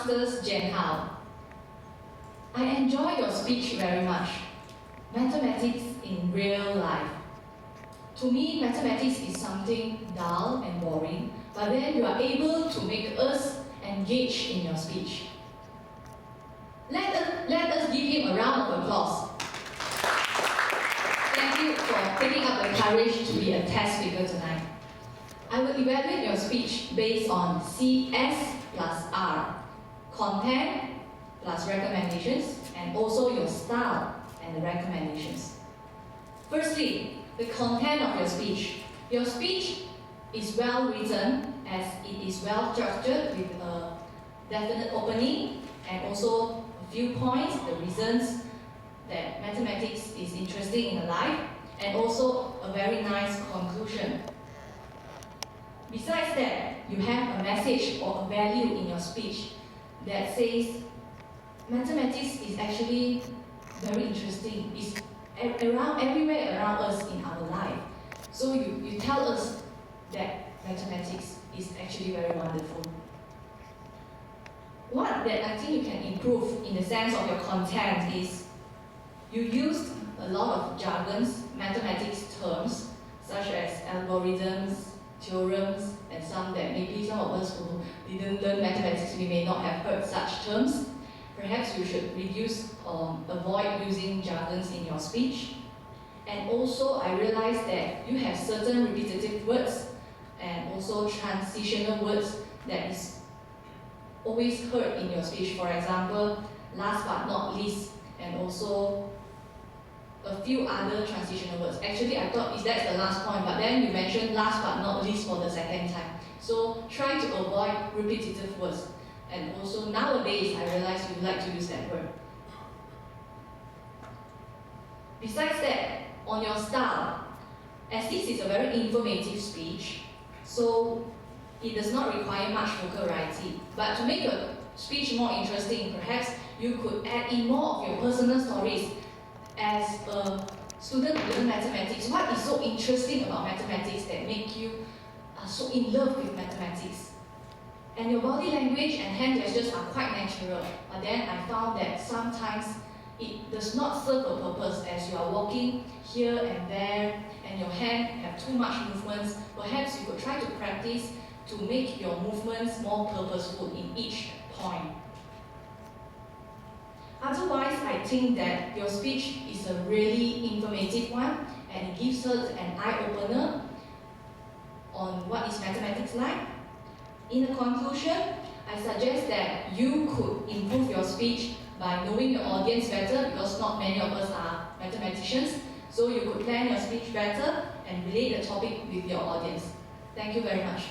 Toastmasters Jen Hao. I enjoy your speech very much. Mathematics in real life. To me, mathematics is something dull and boring, but then you are able to make us engage in your speech. Let us give him a round of applause. Thank you for taking up the courage to be a test speaker tonight. I will evaluate your speech based on CS plus R, content plus recommendations, and also your style and the recommendations. Firstly, the content of your speech. Your speech is well written as it is well structured with a definite opening and also a few points, the reasons that mathematics is interesting in life, and also a very nice conclusion. Besides that, you have a message or a value in your speech that says mathematics is actually very interesting. It's everywhere around us in our life. So you tell us that mathematics is actually very wonderful. What that I think you can improve in the sense of your content is you used a lot of jargons, mathematics terms, such as algorithms, theorems, and some that maybe some of us who didn't learn mathematics, we may not have heard such terms. Perhaps you should reduce or avoid using jargons in your speech. And also, I realized that you have certain repetitive words and also transitional words that is always heard in your speech. For example, last but not least, and also a few other transitional words. Actually, I thought that's the last point, but then you mentioned last but not least for the second time. So try to avoid repetitive words. And also nowadays, I realize you like to use that word. Besides that, on your style, as this is a very informative speech, so it does not require much vocal variety. But to make your speech more interesting, perhaps you could add in more of your personal stories. As a student who learns mathematics, what is so interesting about mathematics that make you so in love with mathematics? And your body language and hand gestures are quite natural, but then I found that sometimes it does not serve a purpose as you are walking here and there and your hand have too much movements. Perhaps you could try to practice to make your movements more purposeful in each point. Otherwise, I think that your speech is a really informative one and it gives us an eye-opener on what is mathematics like. In the conclusion, I suggest that you could improve your speech by knowing your audience better because not many of us are mathematicians. So you could plan your speech better and relate the topic with your audience. Thank you very much.